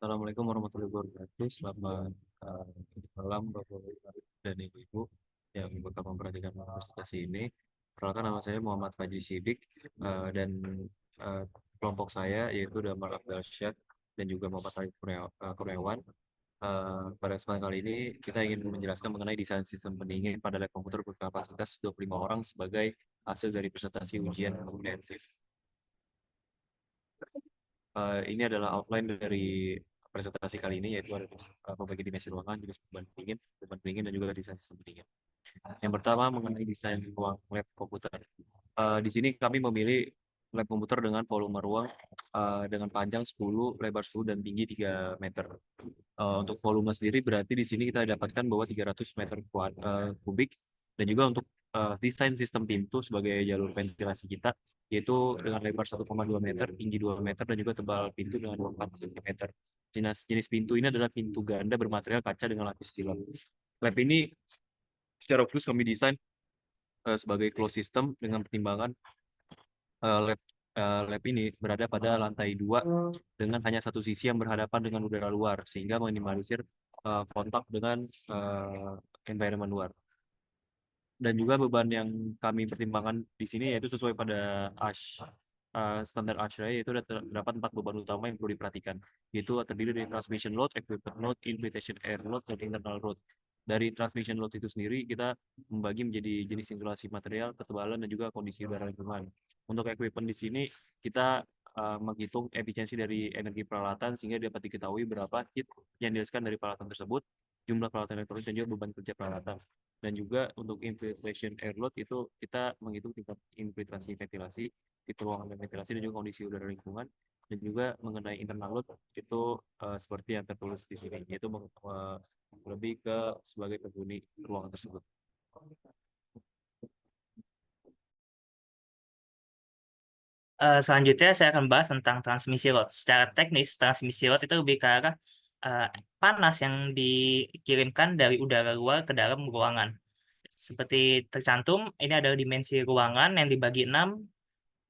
Assalamualaikum warahmatullahi wabarakatuh. Selamat malam Bapak dan Ibu yang bakal memperhatikan presentasi ini. Perkenalkan, nama saya Muhammad Fajri Sidik, dan eh, kelompok saya yaitu Damar Abdalsyad dan juga Muhammad Arif Kurniawan. Pada kesempatan kali ini kita ingin menjelaskan mengenai desain sistem pendingin pada lab komputer berkapasitas 25 orang sebagai hasil dari presentasi ujian komprehensif. Ini adalah outline dari presentasi kali ini, yaitu ada pembagi dimensi ruangan, jenis beban pendingin, dan juga desain sistem pendingin. Yang pertama mengenai desain ruang lab komputer. Di sini kami memilih lab komputer dengan volume ruang dengan panjang 10, lebar 10, dan tinggi 3 meter. Untuk volume sendiri berarti di sini kita dapatkan bahwa 300 meter kubik, dan juga untuk desain sistem pintu sebagai jalur ventilasi kita, yaitu dengan lebar 1,2 meter, tinggi 2 meter, dan juga tebal pintu dengan 24 cm. Jenis pintu ini adalah pintu ganda bermaterial kaca dengan lapis film. Lab ini secara khusus kami desain sebagai closed system dengan pertimbangan lab ini berada pada lantai 2 dengan hanya satu sisi yang berhadapan dengan udara luar, sehingga minimalisir kontak dengan environment luar. Dan juga beban yang kami pertimbangkan di sini yaitu sesuai pada standar ASHRAE, yaitu terdapat 4 beban utama yang perlu diperhatikan, yaitu terdiri dari transmission load, equipment load, invitation air load, dan internal load. Dari transmission load itu sendiri kita membagi menjadi jenis insulasi material, ketebalan, dan juga kondisi udara lingkungan. Untuk equipment di sini kita menghitung efisiensi dari energi peralatan sehingga dapat diketahui berapa heat yang dihasilkan dari peralatan tersebut, jumlah peralatan elektronik, dan juga beban kerja peralatan. Dan juga untuk infiltration air load itu kita menghitung tingkat infiltrasi ventilasi di ruangan dan ventilasi, dan juga kondisi udara lingkungan. Dan juga mengenai internal load itu seperti yang tertulis di sini, yaitu lebih ke sebagai penghuni ruangan tersebut. Selanjutnya saya akan bahas tentang transmisi load. Secara teknis, transmisi load itu lebih ke arah eh, panas yang dikirimkan dari udara luar ke dalam ruangan. Seperti tercantum, ini adalah dimensi ruangan yang dibagi 6.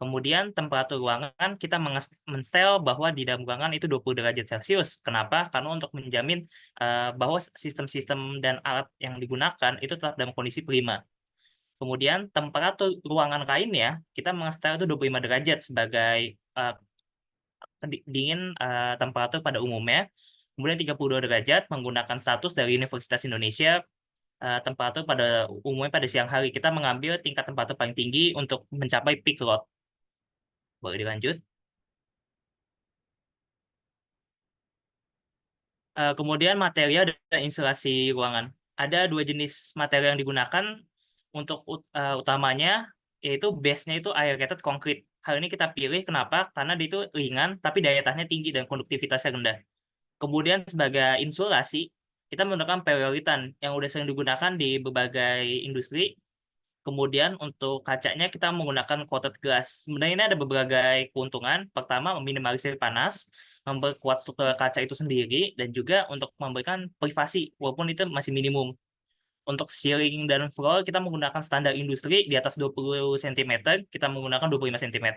Kemudian temperatur ruangan kita menstel bahwa di dalam ruangan itu 20 derajat Celcius. Kenapa? Karena untuk menjamin bahwa sistem-sistem dan alat yang digunakan itu tetap dalam kondisi prima. Kemudian temperatur ruangan lainnya kita mengestel itu 25 derajat sebagai uh, dingin temperatur pada umumnya. Kemudian 32 derajat menggunakan status dari Universitas Indonesia, temperatur pada umumnya pada siang hari. Kita mengambil tingkat temperatur paling tinggi untuk mencapai peak load. Boleh dilanjut. Kemudian material dan insulasi ruangan. Ada 2 jenis material yang digunakan untuk utamanya, yaitu base-nya itu aerated concrete. Hal ini kita pilih kenapa? Karena dia itu ringan, tapi daya tahannya tinggi dan konduktivitasnya rendah. Kemudian sebagai insulasi, kita menggunakan polyurethane yang udah sering digunakan di berbagai industri. Kemudian untuk kacanya kita menggunakan coated glass. Sebenarnya ini ada berbagai keuntungan. Pertama, meminimalisir panas, memperkuat struktur kaca itu sendiri, dan juga untuk memberikan privasi, walaupun itu masih minimum. Untuk ceiling dan floor, kita menggunakan standar industri di atas 20 cm, kita menggunakan 25 cm.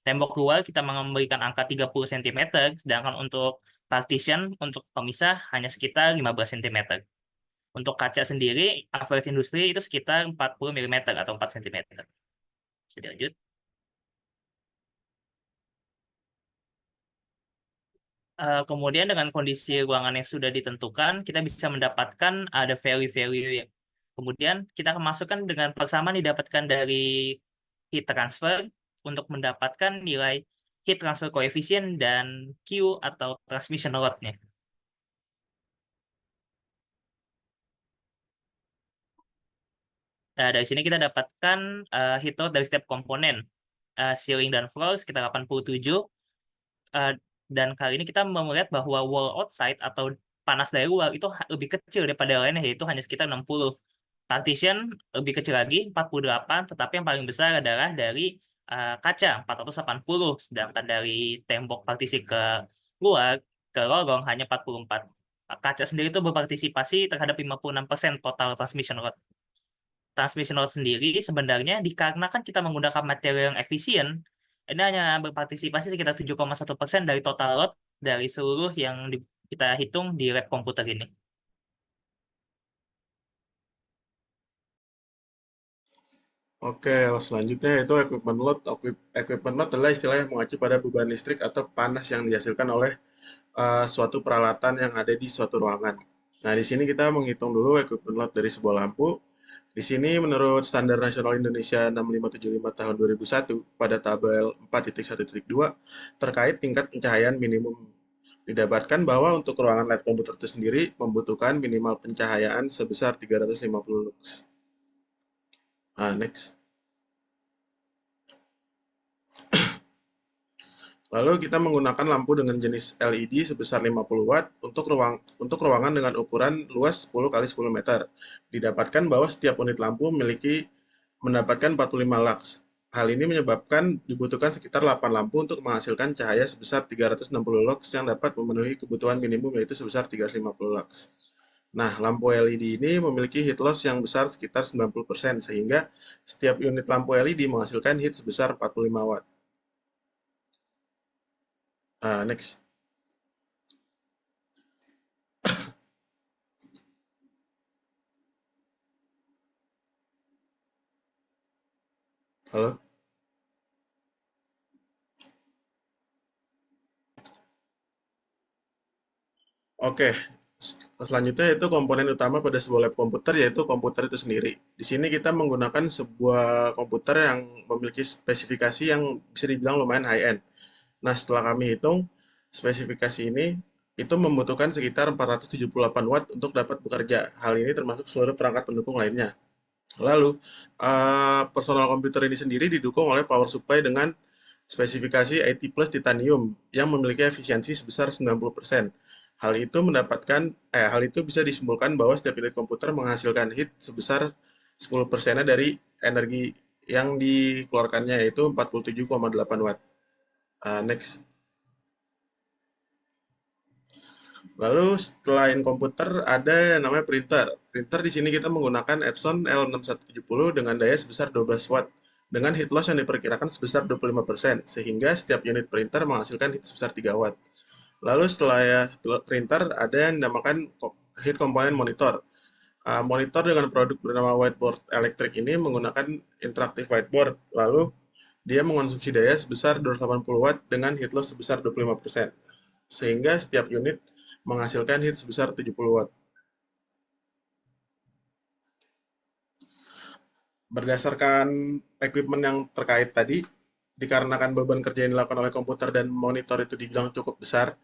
Tembok luar kita memberikan angka 30 cm, sedangkan untuk partition, untuk pemisah, hanya sekitar 15 cm. Untuk kaca sendiri, average industri itu sekitar 40 mm atau 4 cm. Bisa dilanjut. Kemudian dengan kondisi ruangan yang sudah ditentukan, kita bisa mendapatkan ada value-value yang kemudian kita masukkan dengan persamaan didapatkan dari heat transfer untuk mendapatkan nilai heat transfer coefficient dan Q atau transmission load-nya. Dari sini kita dapatkan heat load dari setiap komponen. Ceiling dan floor sekitar 87. Dan kali ini kita melihat bahwa wall outside atau panas dari luar itu lebih kecil daripada lainnya, yaitu hanya sekitar 60. Partition lebih kecil lagi, 48, tetapi yang paling besar adalah dari kaca, 480, sedangkan dari tembok partisi ke luar, ke lorong, hanya 44. Kaca sendiri itu berpartisipasi terhadap 56% total transmission load. Transmission load sendiri sebenarnya dikarenakan kita menggunakan material yang efisien, ini hanya berpartisipasi sekitar 7,1% dari total load, dari seluruh yang kita hitung di lab komputer ini. Oke, selanjutnya itu equipment load. Equipment load adalah istilah yang mengacu pada beban listrik atau panas yang dihasilkan oleh suatu peralatan yang ada di suatu ruangan. Nah, di sini kita menghitung dulu equipment load dari sebuah lampu. Di sini menurut Standar Nasional Indonesia 6575 tahun 2001 pada tabel 4.1.2 terkait tingkat pencahayaan minimum didapatkan bahwa untuk ruangan lab komputer itu sendiri membutuhkan minimal pencahayaan sebesar 350 lux. Nah, next. Lalu kita menggunakan lampu dengan jenis LED sebesar 50 watt untuk ruangan dengan ukuran luas 10 kali 10 meter. Didapatkan bahwa setiap unit lampu mendapatkan 45 lux. Hal ini menyebabkan dibutuhkan sekitar 8 lampu untuk menghasilkan cahaya sebesar 360 lux yang dapat memenuhi kebutuhan minimum yaitu sebesar 350 lux. Nah, lampu LED ini memiliki heat loss yang besar sekitar 90% sehingga setiap unit lampu LED menghasilkan heat sebesar 45 watt. Next. Halo? Oke, selanjutnya itu komponen utama pada sebuah lab komputer yaitu komputer itu sendiri. Di sini kita menggunakan sebuah komputer yang memiliki spesifikasi yang bisa dibilang lumayan high-end. Nah, setelah kami hitung, spesifikasi ini itu membutuhkan sekitar 478 watt untuk dapat bekerja. Hal ini termasuk seluruh perangkat pendukung lainnya. Lalu, personal komputer ini sendiri didukung oleh power supply dengan spesifikasi IT plus titanium yang memiliki efisiensi sebesar 90%. Hal itu bisa disimpulkan bahwa setiap unit komputer menghasilkan heat sebesar 10% dari energi yang dikeluarkannya yaitu 47,8 watt. Next. Lalu selain komputer ada yang namanya printer. Printer di sini kita menggunakan Epson L6170 dengan daya sebesar 12 watt dengan heat loss yang diperkirakan sebesar 25% sehingga setiap unit printer menghasilkan heat sebesar 3 watt. Lalu setelah printer ada yang dinamakan heat component monitor. Monitor dengan produk bernama whiteboard elektrik ini menggunakan interaktif whiteboard. Lalu dia mengonsumsi daya sebesar 280 watt dengan heat loss sebesar 25%. Sehingga setiap unit menghasilkan heat sebesar 70 watt. Berdasarkan equipment yang terkait tadi, dikarenakan beban kerja yang dilakukan oleh komputer dan monitor itu dibilang cukup besar,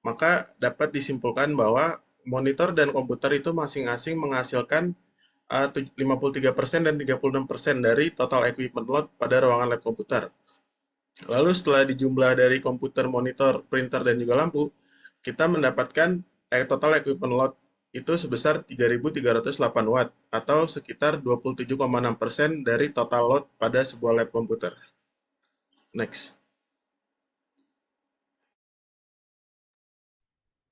maka dapat disimpulkan bahwa monitor dan komputer itu masing-masing menghasilkan 53% dan 36% dari total equipment load pada ruangan lab komputer. Lalu setelah dijumlah dari komputer, monitor, printer, dan juga lampu, kita mendapatkan total equipment load itu sebesar 3.308 watt atau sekitar 27,6% dari total load pada sebuah lab komputer. Next.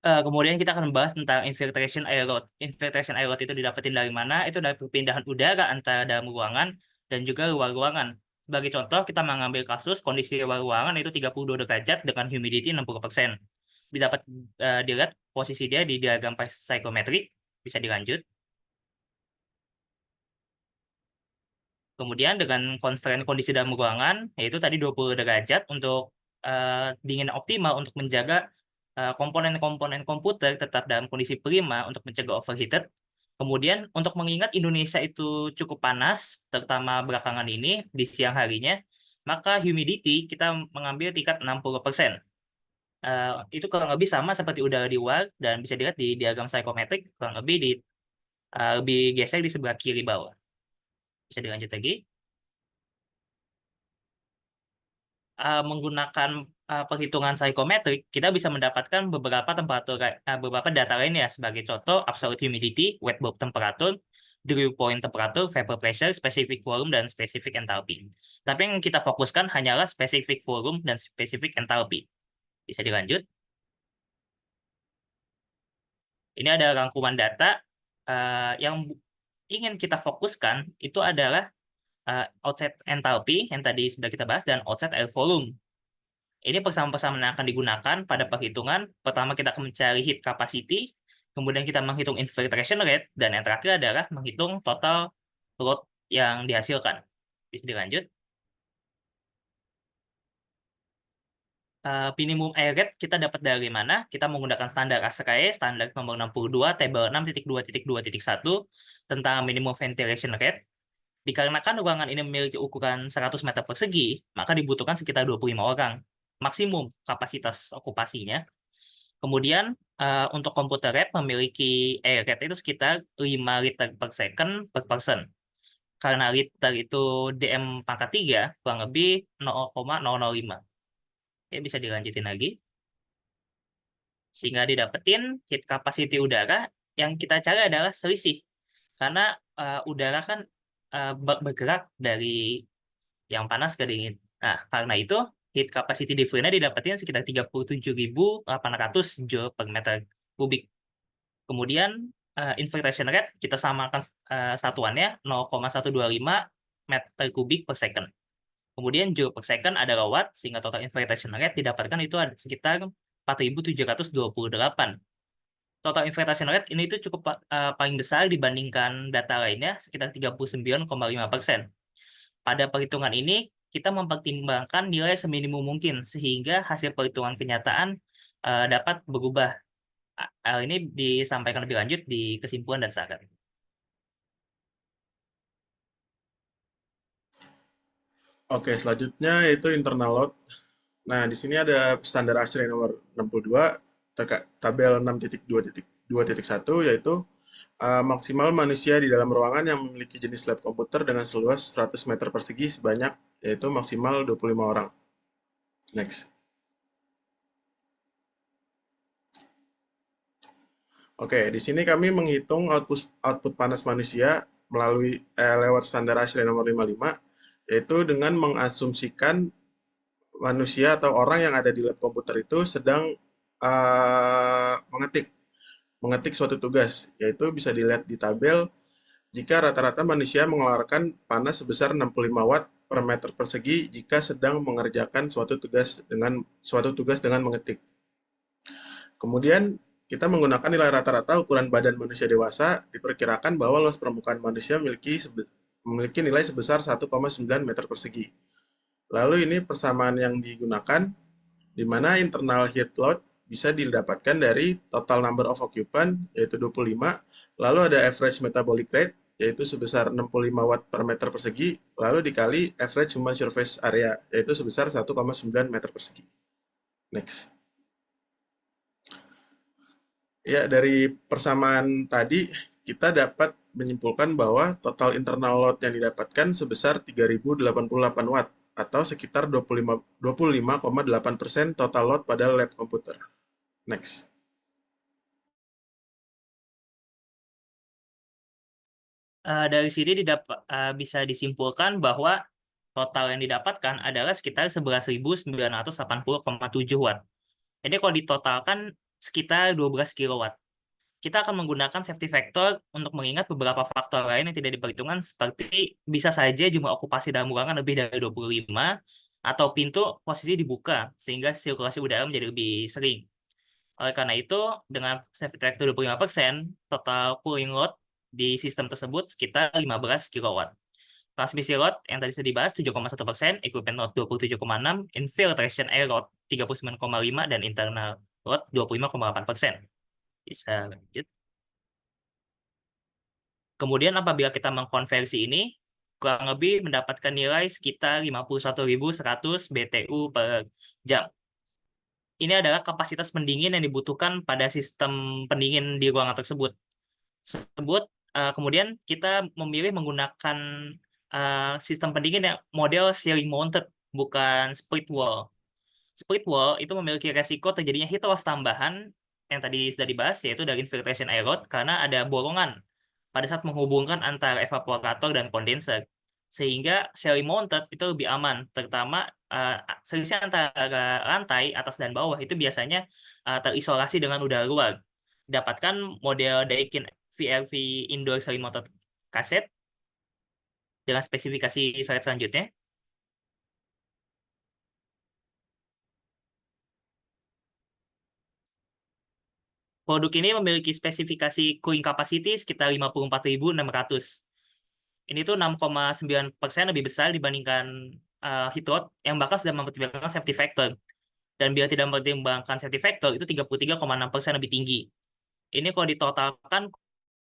Kemudian kita akan membahas tentang infiltration air load. Infiltration air load itu didapetin dari mana? Itu dari perpindahan udara antara dalam ruangan dan juga luar ruangan. Sebagai contoh, kita mengambil kasus kondisi luar ruangan itu 32 derajat dengan humidity 60%. Didapat dilihat posisi dia di diagram psychometric. Bisa dilanjut. Kemudian dengan constraint kondisi dalam ruangan, yaitu tadi 20 derajat untuk dingin optimal untuk menjaga komponen-komponen komputer tetap dalam kondisi prima untuk mencegah overheated. Kemudian untuk mengingat Indonesia itu cukup panas, terutama belakangan ini di siang harinya, maka humidity kita mengambil tingkat 60%. Itu kurang lebih sama seperti udara di luar dan bisa dilihat di diagram psychometric kurang lebih lebih geser di sebelah kiri bawah. Bisa dilanjut lagi. Menggunakan perhitungan psikometrik, kita bisa mendapatkan beberapa data lain ya, sebagai contoh absolute humidity, wet bulb temperatur, dew point temperatur, vapor pressure, specific volume, dan specific enthalpy. Tapi yang kita fokuskan hanyalah specific volume dan specific enthalpy. Bisa dilanjut. Ini ada rangkuman data yang ingin kita fokuskan itu adalah outside enthalpy yang tadi sudah kita bahas dan outside air volume. Ini persamaan-persamaan yang akan digunakan pada perhitungan. Pertama kita akan mencari heat capacity, kemudian kita menghitung infiltration rate, dan yang terakhir adalah menghitung total load yang dihasilkan. Bisa dilanjut. Minimum air rate kita dapat dari mana? Kita menggunakan standar ASRAE, standar nomor 62, tabel 6.2.2.1 tentang minimum ventilation rate. Dikarenakan ruangan ini memiliki ukuran 100 meter persegi, maka dibutuhkan sekitar 25 orang. Maksimum kapasitas okupasinya. Kemudian untuk komputer lab memiliki air rate itu sekitar 5 liter per second per person. Karena liter itu DM pangkat 3, kurang lebih 0,005. Oke, bisa dilanjutin lagi. Sehingga didapetin heat capacity udara, yang kita cari adalah selisih. Karena udara kan bergerak dari yang panas ke dingin. Nah, karena itu heat capacity difference-nya didapetin sekitar 37.800 joule per meter kubik. Kemudian infiltration rate kita samakan satuannya 0,125 meter kubik per second. Kemudian joule per second adalah watt, sehingga total infiltration rate didapatkan itu ada sekitar 4.728. Total infiltration rate ini itu cukup paling besar dibandingkan data lainnya, sekitar 39,5%. Pada perhitungan ini, kita mempertimbangkan nilai seminimum mungkin, sehingga hasil perhitungan kenyataan dapat berubah. Hal ini disampaikan lebih lanjut di kesimpulan dan saran. Oke, selanjutnya yaitu internal load. Nah, di sini ada standar ASHRAE nomor 62, tabel 6.2.2.1, yaitu maksimal manusia di dalam ruangan yang memiliki jenis lab komputer dengan seluas 100 meter persegi sebanyak, yaitu maksimal 25 orang. Next. Oke, di sini kami menghitung output panas manusia melalui lewat standar ASHRAE nomor 55, yaitu dengan mengasumsikan manusia atau orang yang ada di lab komputer itu sedang mengetik suatu tugas, yaitu bisa dilihat di tabel jika rata-rata manusia mengeluarkan panas sebesar 65 watt per meter persegi jika sedang mengerjakan suatu tugas dengan mengetik. Kemudian kita menggunakan nilai rata-rata ukuran badan manusia dewasa, diperkirakan bahwa luas permukaan manusia memiliki nilai sebesar 1,9 meter persegi. Lalu ini persamaan yang digunakan, di mana internal heat load bisa didapatkan dari total number of occupant, yaitu 25, lalu ada average metabolic rate, yaitu sebesar 65 watt per meter persegi, lalu dikali average human surface area, yaitu sebesar 1,9 meter persegi. Next. Ya, dari persamaan tadi, kita dapat menyimpulkan bahwa total internal load yang didapatkan sebesar 3.088 watt, atau sekitar 25,8% total load pada lab komputer. Next. Dari sini bisa disimpulkan bahwa total yang didapatkan adalah sekitar 11.980,7 watt. Jadi kalau ditotalkan sekitar 12 kilowatt. Kita akan menggunakan safety factor untuk mengingat beberapa faktor lain yang tidak diperhitungkan, seperti bisa saja jumlah okupasi dalam ruangan lebih dari 25 atau pintu posisi dibuka sehingga sirkulasi udara menjadi lebih sering. Oleh karena itu, dengan safety factor 25%, total cooling load di sistem tersebut sekitar 15 kilowatt. Transmisi load yang tadi sudah dibahas 7,1%, equipment load 27,6%, infiltration air load 39,5%, dan internal load 25,8%. Bisa lanjut. Kemudian apabila kita mengkonversi ini, kurang lebih mendapatkan nilai sekitar 51.100 BTU per jam. Ini adalah kapasitas pendingin yang dibutuhkan pada sistem pendingin di ruangan tersebut. Kemudian kita memilih menggunakan sistem pendingin yang model ceiling mounted, bukan split wall. Split wall itu memiliki resiko terjadinya heat loss tambahan yang tadi sudah dibahas, yaitu dari infiltration air load, karena ada bolongan pada saat menghubungkan antara evaporator dan kondenser. Sehingga ceiling mounted itu lebih aman, terutama selisih antara lantai atas dan bawah itu biasanya terisolasi dengan udara luar. Dapatkan model Daikin VRV Indoor Ceiling Mounted kaset dengan spesifikasi slide selanjutnya. Produk ini memiliki spesifikasi cooling capacity sekitar 54.600. Ini tuh 6,9% lebih besar dibandingkan heat rod yang bakal sudah mempertimbangkan safety factor. Dan bila tidak mempertimbangkan safety factor, itu 33,6% lebih tinggi. Ini kalau ditotalkan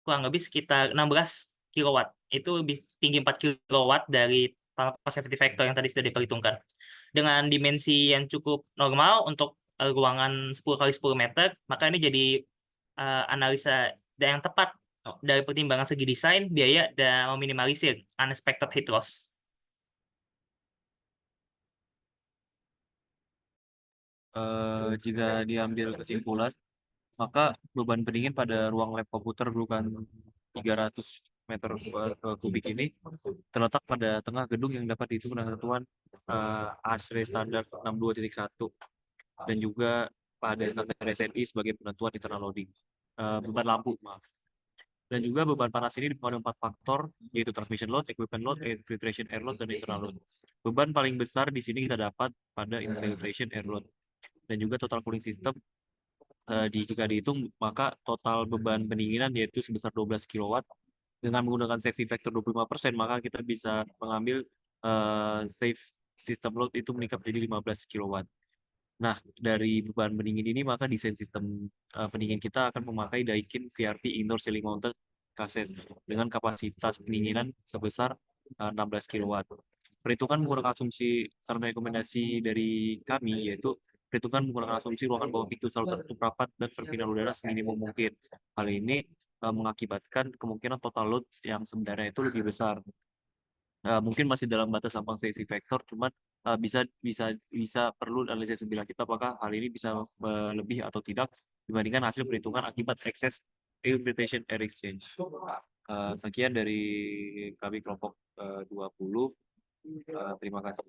kurang lebih sekitar 16 kilowatt. Itu lebih tinggi 4 kilowatt dari tanpa safety factor yang tadi sudah diperhitungkan. Dengan dimensi yang cukup normal untuk ruangan 10 kali 10 meter, maka ini jadi analisa yang tepat dari pertimbangan segi desain, biaya, dan meminimalisir unexpected heat loss. Jika diambil kesimpulan, maka beban pendingin pada ruang lab komputer berukuran 300 meter kubik ini terletak pada tengah gedung yang dapat dihitung dengan ketentuan ASHRAE standar 62.1 dan juga pada standar SNI sebagai penentuan internal loading. Beban lampu, maaf. Dan juga beban panas ini dipengaruhi 4 faktor, yaitu transmission load, equipment load, infiltration air load, dan internal load. Beban paling besar di sini kita dapat pada infiltration air load. Dan juga total cooling system jika dihitung, maka total beban pendinginan yaitu sebesar 12 kW. Dengan menggunakan safety factor 25%, maka kita bisa mengambil safe system load itu meningkat menjadi 15 kW. Nah, dari beban pendingin ini, maka desain sistem pendingin kita akan memakai Daikin VRV Indoor Ceiling Mounted Cassette dengan kapasitas pendinginan sebesar 16 kW. Perhitungan menggunakan asumsi saran rekomendasi dari kami, yaitu perhitungan menggunakan asumsi ruangan bawah pintu selalu tertutup rapat dan perpindahan udara seminimum mungkin. Hal ini mengakibatkan kemungkinan total load yang sebenarnya itu lebih besar. Mungkin masih dalam batas lambang safety factor, cuman bisa perlu analisis lebih lanjut apakah hal ini bisa lebih atau tidak dibandingkan hasil perhitungan akibat excess infiltration air exchange. Sekian dari kami kelompok 20. Terima kasih.